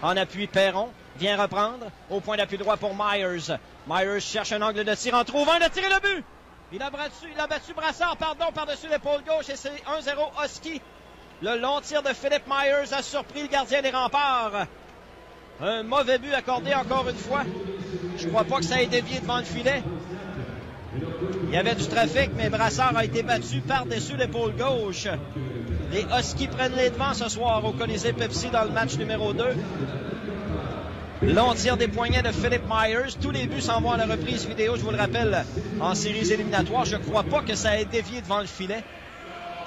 En appui, Perron vient reprendre. Au point d'appui droit pour Myers. Myers cherche un angle de tir en trouvant. Il a tiré le but. Il a battu Brassard, par-dessus l'épaule gauche. Et c'est 1-0 Husky. Le long tir de Philip Myers a surpris le gardien des Remparts. Un mauvais but accordé encore une fois. Je crois pas que ça ait dévié devant le filet. Il y avait du trafic, mais Brassard a été battu par-dessus l'épaule gauche. Les Huskies prennent les devants ce soir au Colisée Pepsi dans le match numéro 2. Long tir des poignets de Philip Myers. Tous les buts s'en vont à la reprise vidéo, je vous le rappelle, en séries éliminatoires. Je crois pas que ça ait dévié devant le filet.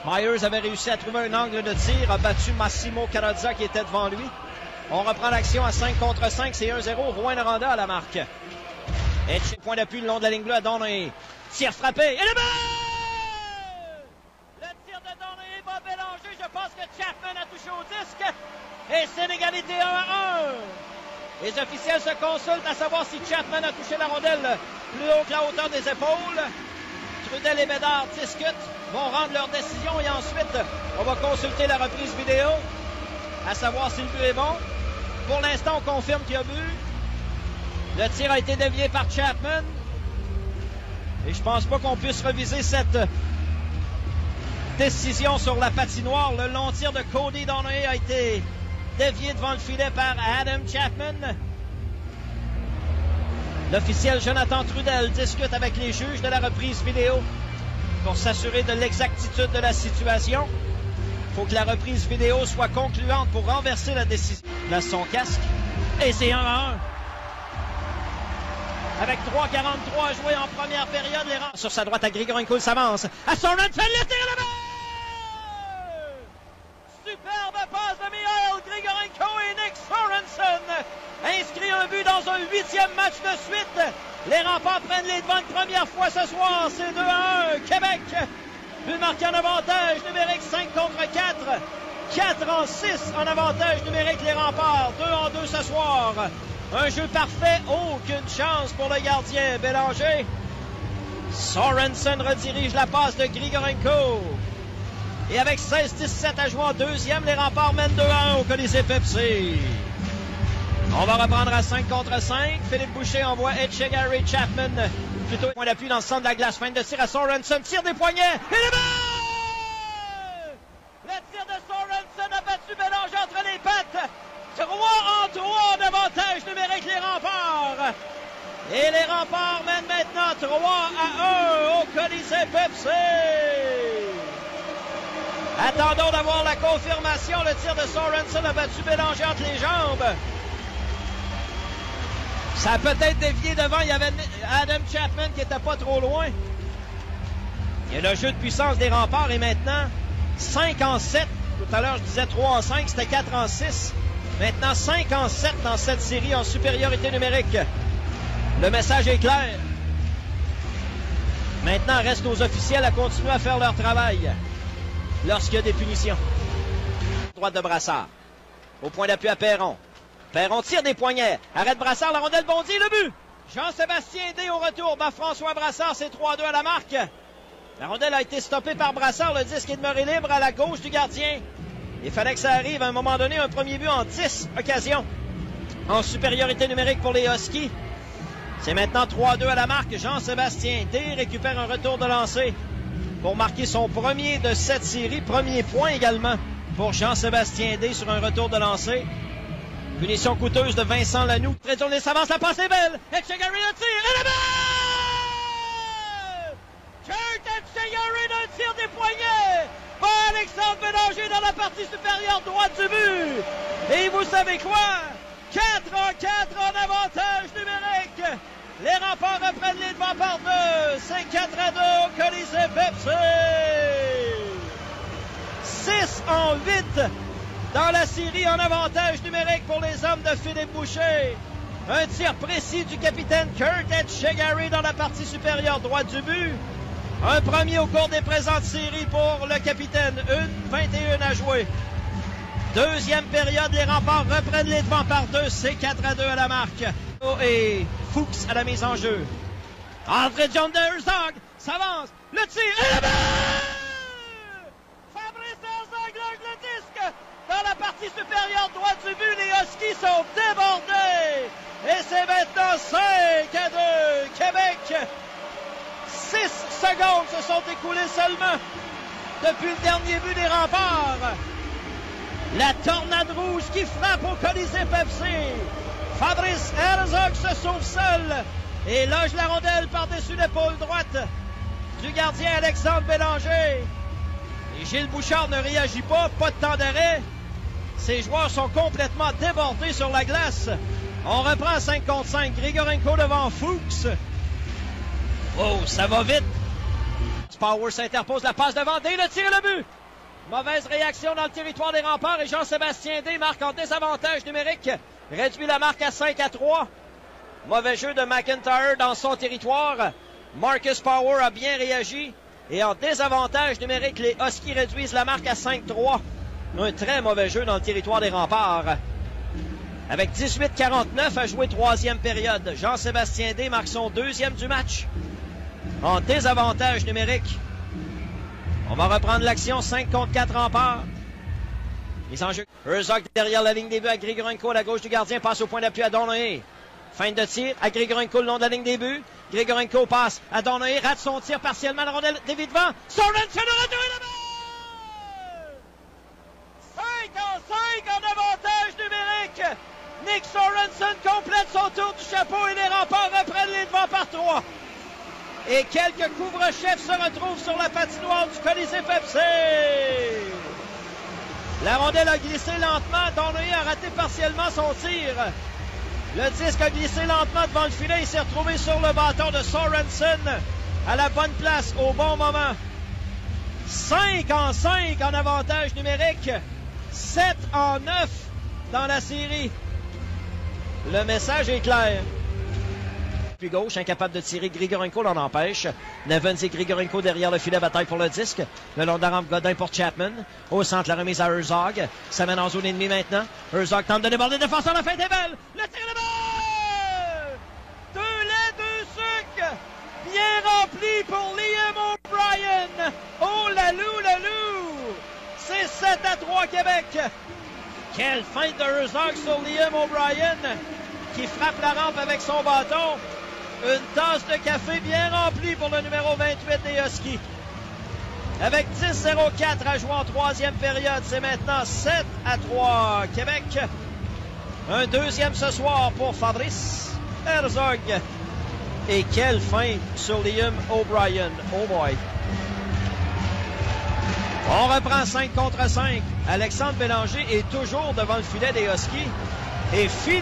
Myers avait réussi à trouver un angle de tir, a battu Massimo Carazza qui était devant lui. On reprend l'action à 5 contre 5, c'est 1-0. Rouyn-Noranda à la marque. Etche, point d'appui le long de la ligne bleue à Donné. Tir frappé, et le but! Le tir de Donné va mélanger. Je pense que Chapman a touché au disque. Et c'est l'égalité 1-1. Les officiels se consultent à savoir si Chapman a touché la rondelle plus haut que la hauteur des épaules. Trudel et Bédard discutent, vont rendre leur décision et ensuite, on va consulter la reprise vidéo à savoir si le but est bon. Pour l'instant, on confirme qu'il y a but. Le tir a été dévié par Chapman. Et je pense pas qu'on puisse reviser cette décision sur la patinoire. Le long tir de Cody Donné a été dévié devant le filet par Adam Chapman. L'officiel Jonathan Trudel discute avec les juges de la reprise vidéo pour s'assurer de l'exactitude de la situation. Il faut que la reprise vidéo soit concluante pour renverser la décision. Place son casque. Et c'est 1-1. Avec 3:43 à jouer en première période, les rangs sur sa droite à Grigorenko, il s'avance. À Sorensen, le tir à la main! Superbe passe de Mikhail Grigorenko et Nick Sorensen inscrit un but dans un 8e match de suite. Les Remparts prennent les devants une première fois ce soir. C'est 2-1. Québec. But marqué en avantage numérique 5 contre 4. 4-6 en avantage numérique les Remparts. 2-2 ce soir. Un jeu parfait. Aucune chance pour le gardien Bélanger. Sorensen redirige la passe de Grigorenko. Et avec 16-17 à jouer en deuxième, les Remparts mènent 2-1 au Colisée Pepsi. On va reprendre à 5 contre 5. Philippe Boucher envoie Etchegari Chapman. Plutôt point d'appui dans le centre de la glace. Fin de tir à Sorensen. Tire des poignets. Et le but! Le tir de Sorensen a battu Bélanger entre les pattes. 3-3 en avantage numérique les Remparts. Et les Remparts mènent maintenant 3-1 au Colisée Pepsi. Attendons d'avoir la confirmation. Le tir de Sorensen a battu Bélanger entre les jambes. Ça a peut-être dévié devant. Il y avait Adam Chapman qui n'était pas trop loin. Et le jeu de puissance des Remparts est maintenant 5-7. Tout à l'heure, je disais 3-5. C'était 4-6. Maintenant, 5-7 dans cette série en supériorité numérique. Le message est clair. Maintenant, reste aux officiels à continuer à faire leur travail lorsqu'il y a des punitions. Droite de Brassard. Au point d'appui à Perron. Perron tire des poignets. Arrête Brassard, la rondelle bondit, le but. Jean-Sébastien D au retour. François Brassard, c'est 3-2 à la marque. La rondelle a été stoppée par Brassard. Le disque est demeuré libre à la gauche du gardien. Il fallait que ça arrive à un moment donné. Un premier but en 10 occasions. En supériorité numérique pour les Huskies. C'est maintenant 3-2 à la marque. Jean-Sébastien D récupère un retour de lancer pour marquer son premier de cette série. Premier point également pour Jean-Sébastien D sur un retour de lancer. Punition coûteuse de Vincent Lanoux. Retourné s'avance, la passe est belle. Etchegari le tir et le but! Kurt Etchegari d'un tir des poignets. Par Alexandre Bélanger dans la partie supérieure droite du but. Et vous savez quoi? 4-4 en avantage numérique. Les Remparts reprennent les devants par 2. C'est 4-2 au Colisée Pepsi. 6-8 dans la série en avantage numérique pour les hommes de Philippe Boucher. Un tir précis du capitaine Kurt Etchegari dans la partie supérieure droite du but. Un premier au cours des présentes séries pour le capitaine. 1:21 à jouer. Deuxième période, les Remparts reprennent les devants par 2. C'est 4-2 à la marque. Et Fuchs à la mise en jeu. André John Herzog s'avance. Le tir et le but! Fabrice Herzog loge le disque. Dans la partie supérieure droite du but, les Huskies sont secondes se sont écoulées seulement depuis le dernier but des Remparts. La tornade rouge qui frappe au Colisée Pepsi. Fabrice Herzog se sauve seul et loge la rondelle par-dessus l'épaule droite du gardien Alexandre Bélanger. Et Gilles Bouchard ne réagit pas de temps d'arrêt. Ses joueurs sont complètement débordés sur la glace. On reprend 5 contre 5. Grigorenko devant Fuchs. Oh, ça va vite. Power s'interpose, la passe devant D, le tir et le but. Mauvaise réaction dans le territoire des Remparts et Jean-Sébastien D marque en désavantage numérique. Réduit la marque à 5-3. Mauvais jeu de McIntyre dans son territoire. Marcus Power a bien réagi. Et en désavantage numérique, les Huskies réduisent la marque à 5-3. Un très mauvais jeu dans le territoire des Remparts. Avec 18-49 à jouer troisième période, Jean-Sébastien D marque son deuxième du match. En désavantage numérique. On va reprendre l'action 5 contre 4 Remparts. Mise en jeu. Herzog derrière la ligne des buts à Grigorenko à la gauche du gardien, passe au point d'appui à Donahue. Fin de tir à Grigorenko le long de la ligne des buts. Grigorenko passe à Donahue, rate son tir partiellement, la rondelle dévie devant. Sorensen de retour et le but! 5-5 en avantage numérique. Nick Sorensen complète son tour du chapeau et les Remparts reprennent les devants par 3. Et quelques couvre-chefs se retrouvent sur la patinoire du Colisée Pepsi. La rondelle a glissé lentement. Donahue a raté partiellement son tir. Le disque a glissé lentement devant le filet. Il s'est retrouvé sur le bâton de Sorensen à la bonne place au bon moment. 5-5 en avantage numérique. 7-9 dans la série. Le message est clair. Puis gauche, incapable de tirer, Grigorenko l'en empêche. Nevins et Grigorenko derrière le filet, bataille pour le disque. Le long de la rampe, Godin pour Chapman. Au centre, la remise à Herzog. Ça mène en zone ennemie maintenant. Herzog tente de déborder le défenseur, la fin des belles. Le tir de but! 2 laits, 2 sucres. Bien rempli pour Liam O'Brien. Oh, la loup! C'est 7-3 Québec. Quelle feinte de Herzog sur Liam O'Brien qui frappe la rampe avec son bâton. Une tasse de café bien remplie pour le numéro 28 des Huskies. Avec 10-0-4 à jouer en troisième période, c'est maintenant 7-3 Québec. Un deuxième ce soir pour Fabrice Herzog. Et quelle feinte sur Liam O'Brien. Oh boy. On reprend 5 contre 5. Alexandre Bélanger est toujours devant le filet des Huskies. Et finalement,